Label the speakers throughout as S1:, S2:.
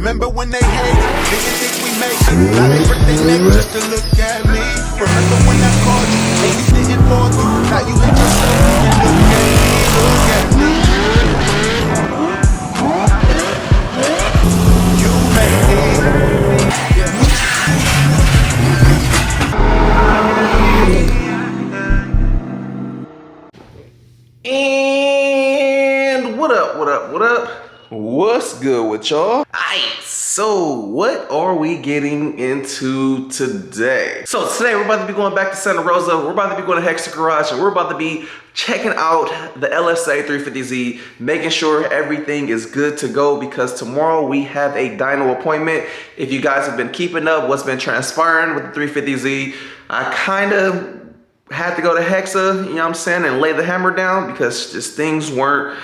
S1: Remember when they hate, didn't think we make it. Now they break their neck just to look at me. Remember when I called you, and you didn't fall through. Now you hate yourself and look at me, look at me. You made me.
S2: And what up, what up, what up? What's good with y'all? Aight, so what are we getting into today? So today we're about to be going back to Santa Rosa, we're about to be going to Hexa Garage, and we're about to be checking out the LSA 350Z, making sure everything is good to go because tomorrow we have a dyno appointment. If you guys have been keeping up what's been transpiring with the 350Z, I kind of had to go to Hexa, you know what I'm saying, and lay the hammer down because just things weren't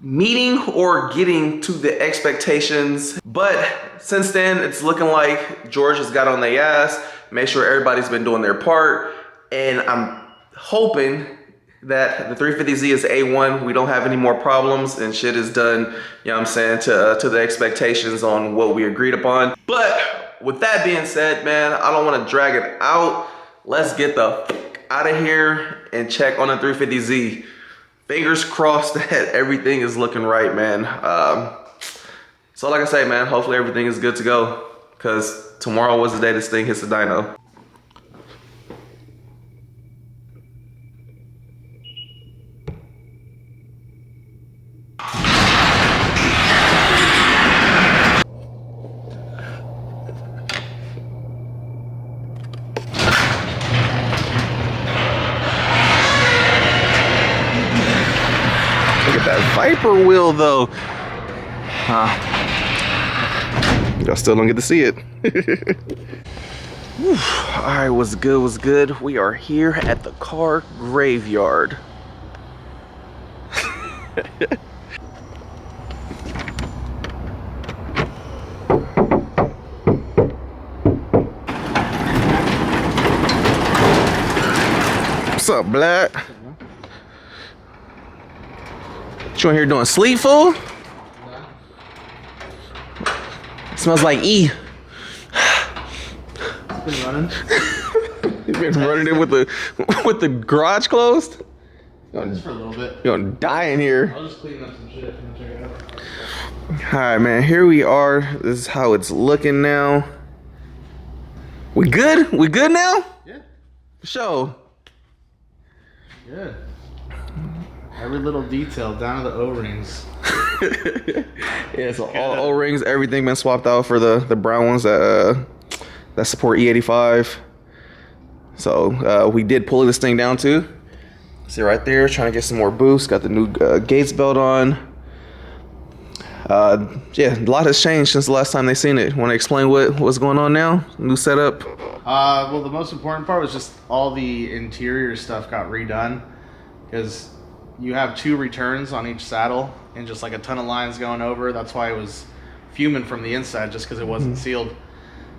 S2: meeting or getting to the expectations. But since then, it's looking like George has got on their ass, made sure everybody's been doing their part, and I'm hoping that the 350Z is A1, we don't have any more problems, and shit is done, you know what I'm saying, to the expectations on what we agreed upon. But with that being said, man, I don't want to drag it out. Let's get the fuck out of here and check on the 350Z. Fingers crossed that everything is looking right, man. So like I say, man, hopefully everything is good to go because tomorrow was the day this thing hits the dyno. Look at that Viper wheel though. Y'all still don't get to see it. All right, what's good, what's good? We are here at the car graveyard. What's up, Black? What you in here doing? Sleep, fool? Smells like E.
S3: Been running.
S2: You've been running it with the garage closed?
S3: Just for a little bit.
S2: You're gonna die in here.
S3: I'll just clean up some shit and check it out.
S2: Alright, man, here we are. This is how it's looking now. We good? We good now?
S3: Yeah.
S2: Show.
S3: Good. Every little detail down to the O-rings.
S2: Yeah, so all O-rings, everything been swapped out for the brown ones that support E85. So we did pull this thing down too. See right there, trying to get some more boost. Got the new Gates belt on. Yeah, a lot has changed since the last time they seen it. Want to explain what's going on now? New setup.
S3: Well, the most important part was just all the interior stuff got redone because you have 2 returns on each saddle and just like a ton of lines going over. That's why it was fuming from the inside, just because it wasn't sealed.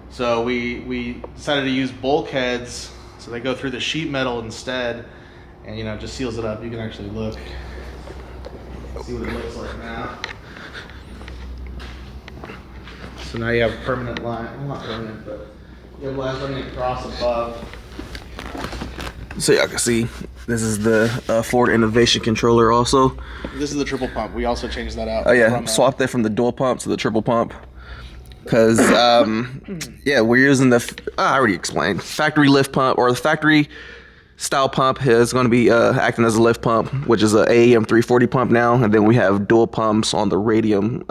S3: So we decided to use bulkheads, so they go through the sheet metal instead, and you know, just seals it up. You can actually look, see what it looks like now. So now you have permanent line, well, not permanent, but you have lines running across above.
S2: So y'all can see, this is the Ford Innovation controller also.
S3: This is the triple pump. We also changed that out.
S2: Oh yeah, swapped that from the dual pump to the triple pump. Cause yeah, we're using the, I already explained, factory lift pump, or the factory style pump is going to be acting as a lift pump, which is a AEM 340 pump now. And then we have dual pumps on the radium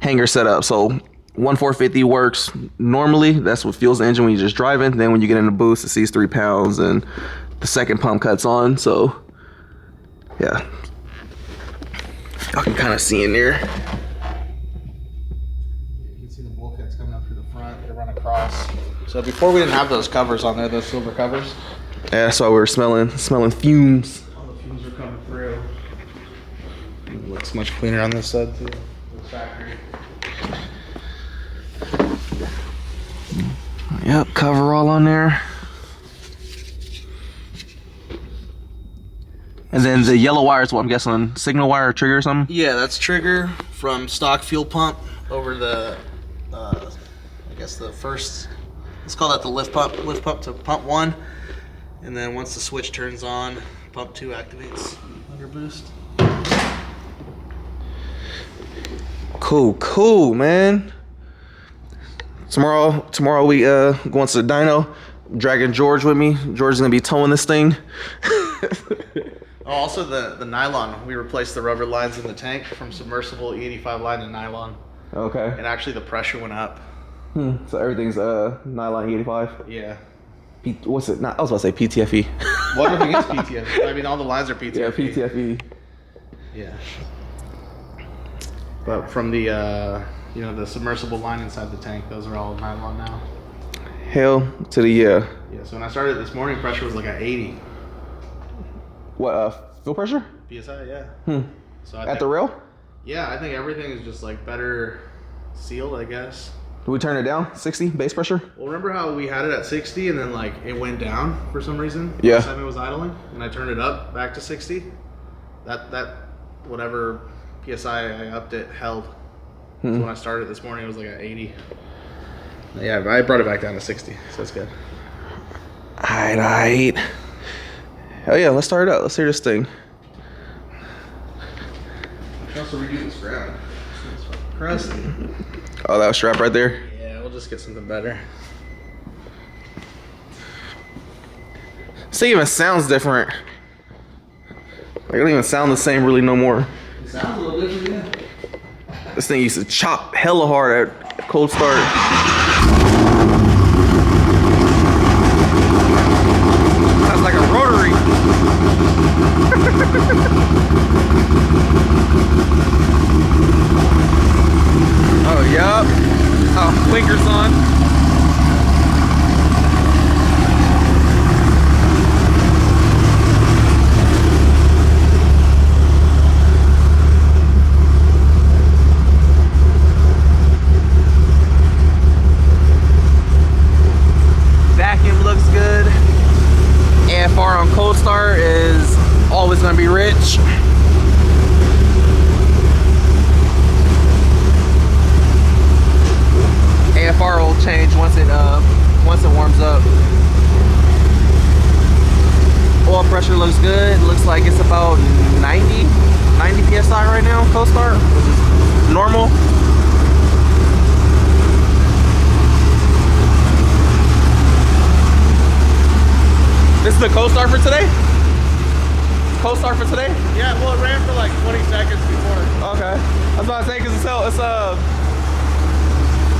S2: hanger setup. So 1450 works normally. That's what fuels the engine when you're just driving. Then when you get in the boost, it sees 3 pounds and the second pump cuts on. So yeah, y'all can kind of see in there.
S3: You can see the bulkheads coming up through the front. They run across. So before we didn't have those covers on there, those silver covers.
S2: Yeah, that's why we were smelling fumes.
S3: All the fumes are coming through. It looks much cleaner on this side too. Looks factory.
S2: Yep, cover all on there. And then the yellow wire is what I'm guessing, signal wire or trigger or something?
S3: Yeah, that's trigger from stock fuel pump over the, I guess the first, let's call that the lift pump to pump 1. And then once the switch turns on, pump 2 activates under boost.
S2: Cool, man. Tomorrow we going to the dyno. Dragging George with me. George's gonna be towing this thing.
S3: Oh, also the nylon. We replaced the rubber lines in the tank from submersible E85 line to nylon.
S2: Okay.
S3: And actually the pressure went up.
S2: So everything's nylon 85.
S3: Yeah.
S2: What's it? I was about to say PTFE.
S3: Well, everything is PTFE. I mean, all the lines are PTFE.
S2: Yeah, PTFE.
S3: Yeah. But from the the submersible line inside the tank, those are all nylon now.
S2: Hell to the yeah.
S3: Yeah. So when I started this morning, pressure was like at 80.
S2: What? Fuel pressure?
S3: PSI, yeah. So
S2: At the rail?
S3: Yeah, I think everything is just like better sealed, I guess.
S2: Do we turn it down? 60 base pressure?
S3: Well, remember how we had it at 60 and then like it went down for some reason?
S2: Yeah.
S3: Last time it was idling, and I turned it up back to 60. That whatever PSI I upped it held. So when I started this morning, it was like at 80. Yeah, I brought it back down to 60, so it's good.
S2: Alright. Oh yeah, let's start it up. Let's hear this thing.
S3: I can also redo this ground. It's fucking crusty.
S2: Oh, that was strap right there.
S3: Yeah, we'll just get something better.
S2: This thing even sounds different. Like, it don't even sound the same really no more.
S3: It sounds a little different, yeah.
S2: This thing used to chop hella hard at cold start. Sounds like a rotary. Oh, yup. Oh, blinkers on. Vacuum looks good. AFR on cold start is always going to be rich. AFR will change once it warms up. Oil pressure looks good. Looks like it's about 90 psi right now on cold start, which is normal. This is the cold start for today? Cold start for today?
S3: Yeah, well, it ran for like 20 seconds before.
S2: Okay. I was about to say, because it's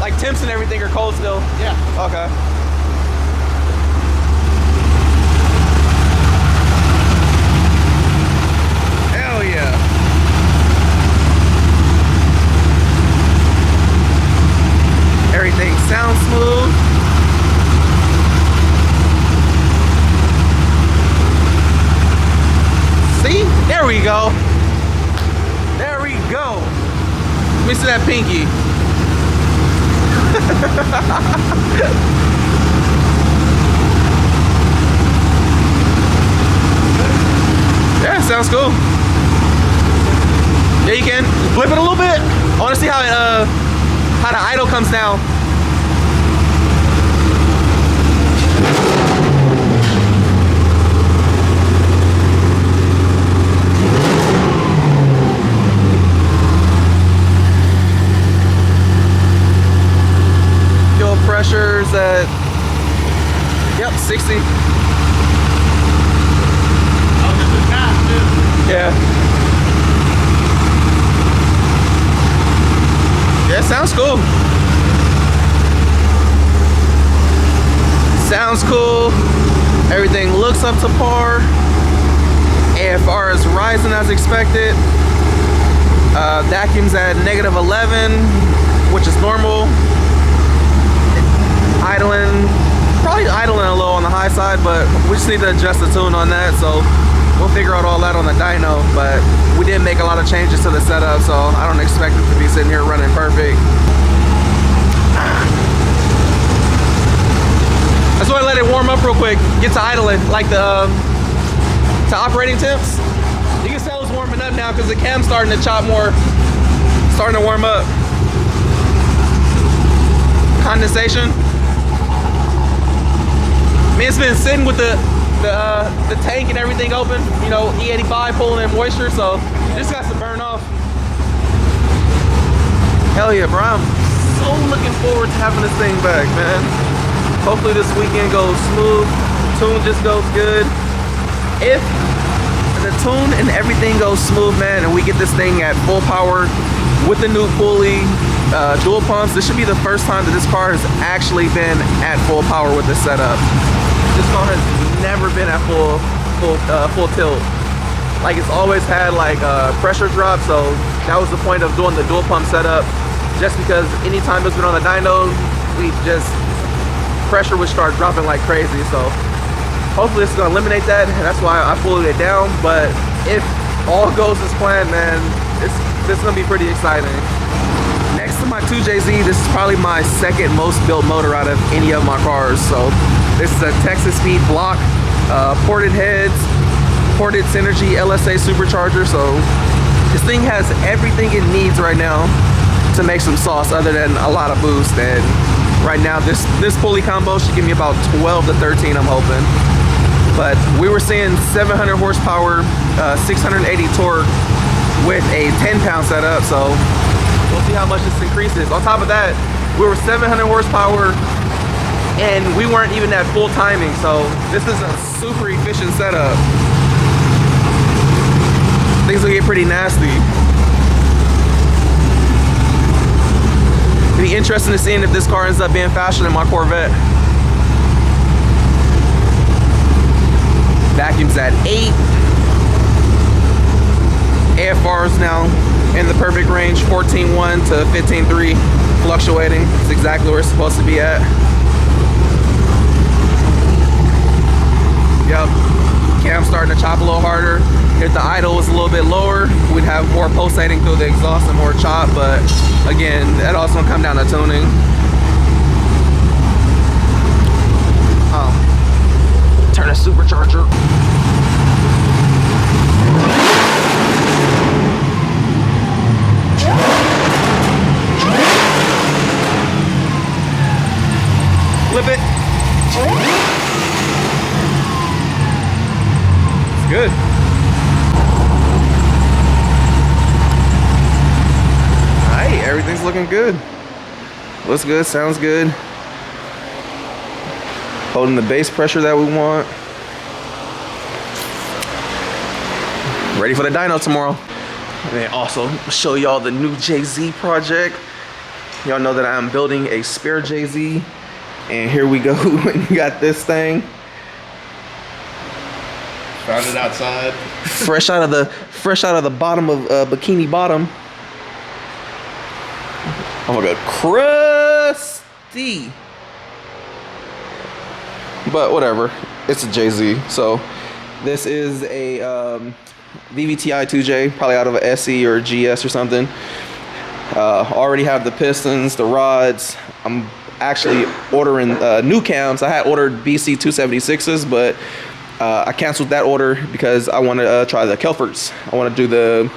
S2: like temps and everything are cold still.
S3: Yeah.
S2: Okay. Hell yeah. Everything sounds smooth. See? There we go. There we go. Let me see that pinky. Yeah, sounds cool. Yeah, you can flip it a little bit. I want to see how the idle comes down. Fuel pressure's at, yep, 60.
S3: Oh, this is fast, too.
S2: Yeah. Yeah, sounds cool. Sounds cool. Everything looks up to par. AFR is rising as expected. Vacuum's at -11, which is normal. Probably idling a little on the high side, but we just need to adjust the tune on that, so we'll figure out all that on the dyno. But we did make a lot of changes to the setup, so I don't expect it to be sitting here running perfect. I just want to let it warm up real quick, get to idling, like to operating temps. You can tell it's warming up now because the cam's starting to chop more starting to warm up. Condensation. I mean, it's been sitting with the tank and everything open. You know, E85 pulling in moisture, so just got to burn off. Hell yeah, bro! I'm so looking forward to having this thing back, man. Hopefully this weekend goes smooth. Tune just goes good. If the tune and everything goes smooth, man, and we get this thing at full power with the new pulley, dual pumps, this should be the first time that this car has actually been at full power with this setup. This car has never been at full tilt. Like, it's always had like pressure drop, so that was the point of doing the dual pump setup. Just because anytime it's been on the dyno, pressure would start dropping like crazy. So hopefully it's gonna eliminate that, and that's why I pulled it down. But if all goes as planned, man, this is gonna be pretty exciting. Next to my 2JZ, this is probably my second most built motor out of any of my cars. So this is a Texas Speed block, ported heads, ported Synergy LSA supercharger. So this thing has everything it needs right now to make some sauce, other than a lot of boost. And right now this pulley combo should give me about 12 to 13, I'm hoping. But we were seeing 700 horsepower, 680 torque with a 10-pound setup, so we'll see how much this increases. On top of that, we were 700 horsepower and we weren't even at full timing, so this is a super efficient setup. Things will get pretty nasty. It'll be interesting to see if this car ends up being faster than my Corvette. Vacuum's at 8. AFR's now in the perfect range, 14.1 to 15.3, fluctuating. It's exactly where it's supposed to be at. Yep, cam's starting to chop a little harder. If the idle was a little bit lower, we'd have more pulsating through the exhaust and more chop, but again, that also gonna come down to tuning. Turn a supercharger. Flip it. It's good. Alright, everything's looking good. Looks good, sounds good. Holding the base pressure that we want. Ready for the dyno tomorrow. And then also show y'all the new JZ project. Y'all know that I'm building a spare JZ. And here we go. We got this thing.
S3: Found it outside.
S2: fresh out of the bottom of Bikini Bottom. Oh my god, crusty. But whatever, it's a JZ. So this is a VVTi 2J, probably out of a SE or a GS or something. Already have the pistons, the rods. I'm actually ordering new cams. I had ordered BC 276s, but I canceled that order because I want to try the Kelforts. I want to do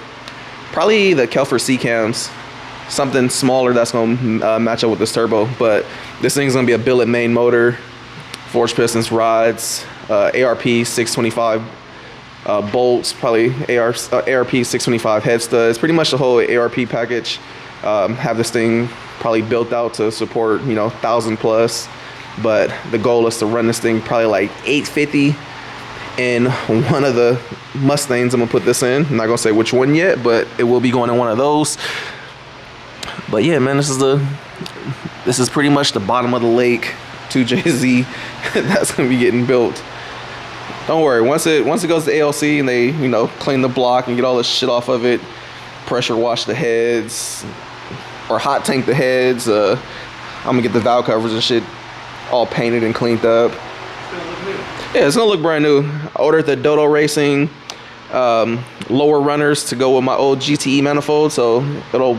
S2: probably the Kelfort C cams, something smaller that's gonna match up with this turbo. But this thing's gonna be a billet main motor, forged pistons, rods, ARP 625 bolts, probably ARP 625 head studs, pretty much the whole ARP package. Have this thing probably built out to support, 1,000 plus, but the goal is to run this thing probably like 850 in one of the Mustangs. I'm gonna put this in. I'm not gonna say which one yet, but it will be going in one of those. But yeah, man, this is pretty much the bottom of the lake 2JZ that's gonna be getting built. Don't worry, once it goes to ALC and they clean the block and get all this shit off of it, pressure wash the heads or hot tank the heads, I'm gonna get the valve covers and shit all painted and cleaned up. Yeah, it's gonna look brand new. I ordered the Dodo Racing lower runners to go with my old GTE manifold, so it'll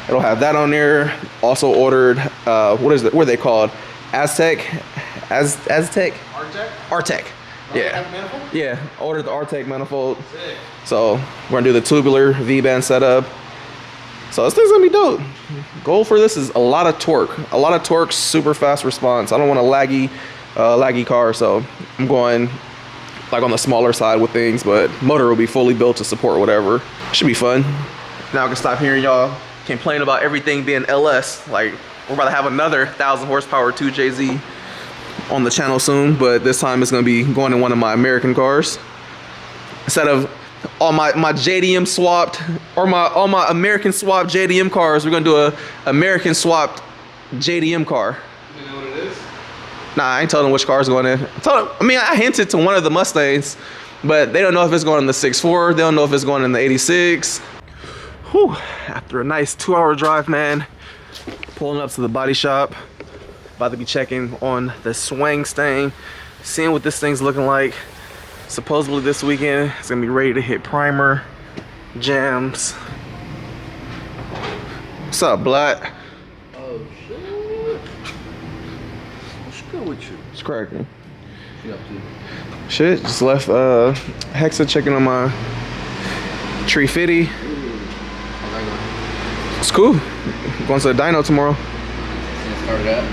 S2: have that on there. Also ordered what are they called? Aztec? Artec. Yeah. Yeah. Ordered the Artec manifold. Sick. So we're gonna do the tubular V-band setup. So this thing's gonna be dope. Goal for this is a lot of torque, super fast response. I don't want a laggy car, so I'm going like on the smaller side with things, but motor will be fully built to support whatever. Should be fun. Now I can stop hearing y'all complain about everything being LS. Like, we're about to have another 1,000 horsepower 2JZ on the channel soon, but this time it's gonna be going in one of my American cars. Instead of all my JDM swapped, or all my American swapped JDM cars, we're gonna do a American swapped JDM car.
S3: You know what it is?
S2: Nah, I ain't telling them which car's going in. I hinted to one of the Mustangs, but they don't know if it's going in the 6.4. They don't know if it's going in the 86. Whew, after a nice 2-hour drive, man, pulling up to the body shop, about to be checking on the Swang Stang, seeing what this thing's looking like. Supposedly this weekend it's gonna be ready to hit primer, jams. What's up, Black?
S4: Oh shit! What's good with you?
S2: It's cracking.
S4: What you up to?
S2: Shit, just left Hexa checking on my 350.
S4: How's that
S2: It's cool. Going to the dyno tomorrow.
S4: going? It started up.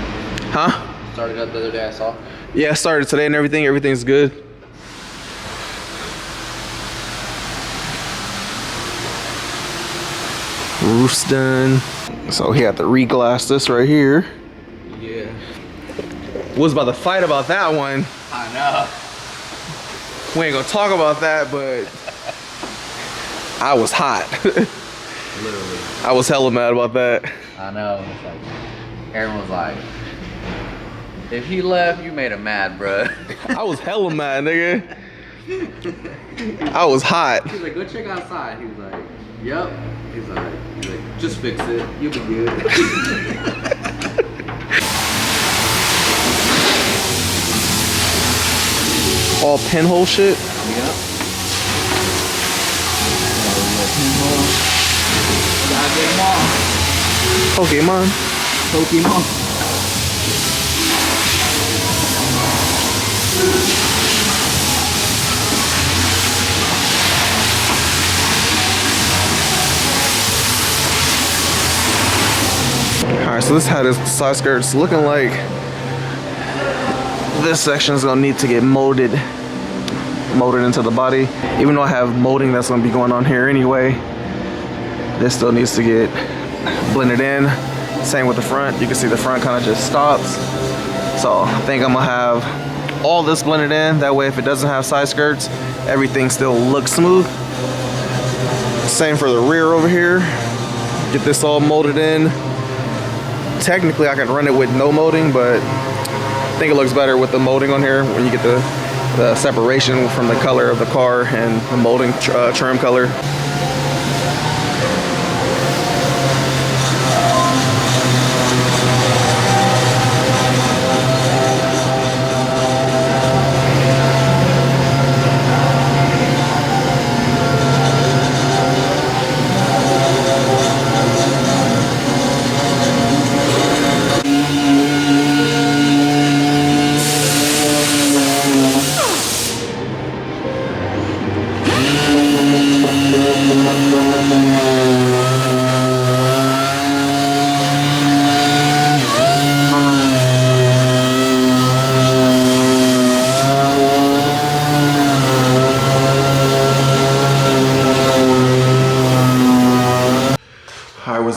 S2: Huh?
S4: Started up the other day I saw.
S2: Yeah, I started today and everything. Everything's good. Roof's done. So he had to re-glass this right here.
S4: Yeah.
S2: Was about to fight about that one.
S4: I know.
S2: We ain't gonna talk about that, but I was hot.
S4: Literally.
S2: I was hella mad about that.
S4: I know. It's like, Aaron was like, if he left, you made him mad, bruh.
S2: I was hella mad, nigga. I was hot.
S4: He was like, go check outside. He was like, yep. He's like, just fix it. You'll be good.
S2: All pinhole shit.
S4: Yep. Gotta get him off.
S2: Pokemon.
S4: Pokemon.
S2: Alright, so this had his side skirts looking like this section is gonna need to get molded into the body. Even though I have molding that's gonna be going on here anyway, this still needs to get blended in. Same with the front. You can see the front kind of just stops. So I think I'm gonna have all this blended in. That way if it doesn't have side skirts, everything still looks smooth. Same for the rear over here. Get this all molded in. Technically I can run it with no molding, but I think it looks better with the molding on here when you get the separation from the color of the car and the molding trim color.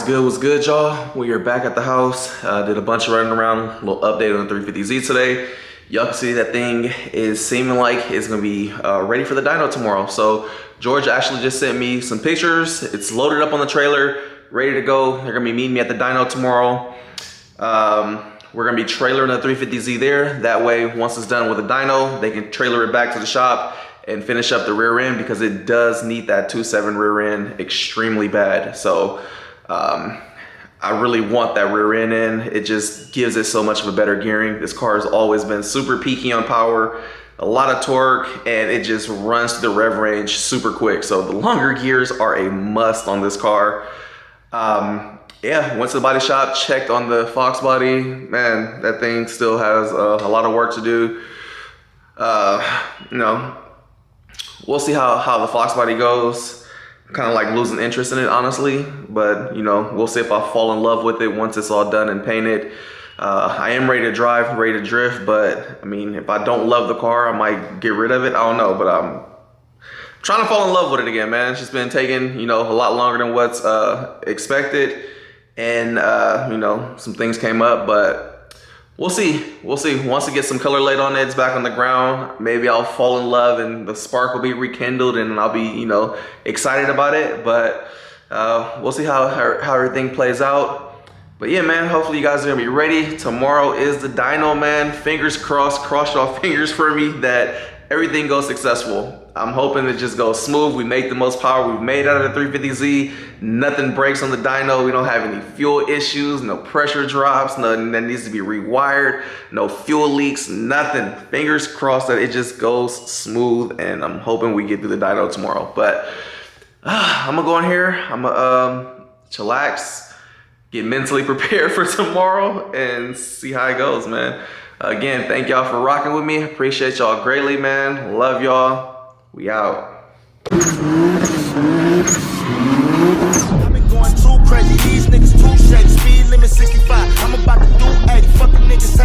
S2: What's good, y'all? We are back at the house. Did a bunch of running around, a little update on the 350Z today. Y'all can see that thing is seeming like it's gonna be ready for the dyno tomorrow. So George actually just sent me some pictures. It's loaded up on the trailer, ready to go. They're gonna be meeting me at the dyno tomorrow. We're gonna be trailering the 350Z there. That way, once it's done with the dyno, they can trailer it back to the shop and finish up the rear end because it does need that 2.7 rear end extremely bad. So I really want that rear end in. It just gives it so much of a better gearing. This car has always been super peaky on power, a lot of torque, and it just runs to the rev range super quick. So the longer gears are a must on this car. Yeah, went to the body shop, checked on the Fox body. Man, that thing still has a lot of work to do. You know, we'll see how the Fox body goes. kind of like losing interest in it, honestly. But you know, we'll see if I fall in love with it once it's all done and painted. I am ready to drive, ready to drift, but I mean, if I don't love the car, I might get rid of it. I don't know, but I'm trying to fall in love with it again, man. It's just been taking, you know, a lot longer than what's expected. And, you know, some things came up, but we'll see. We'll see. Once it gets some color laid on it, it's back on the ground. Maybe I'll fall in love and the spark will be rekindled and I'll be, you know, excited about it. But we'll see how everything plays out. But yeah, man, hopefully you guys are gonna be ready. Tomorrow is the dyno, man. Fingers crossed, cross your fingers for me that everything goes successful. I'm hoping it just goes smooth. We make the most power we've made out of the 350Z. Nothing breaks on the dyno. We don't have any fuel issues, no pressure drops, nothing that needs to be rewired, no fuel leaks, nothing. Fingers crossed that it just goes smooth, and I'm hoping we get through the dyno tomorrow. But I'm gonna go in here, I'm gonna chillax, get mentally prepared for tomorrow and see how it goes, man. Again, thank y'all for rocking with me. Appreciate y'all greatly, man. Love y'all. We out.
S1: I've been going too crazy. These niggas too shady. Speed limit 65. I'm about to do 80. Fuck a nigga.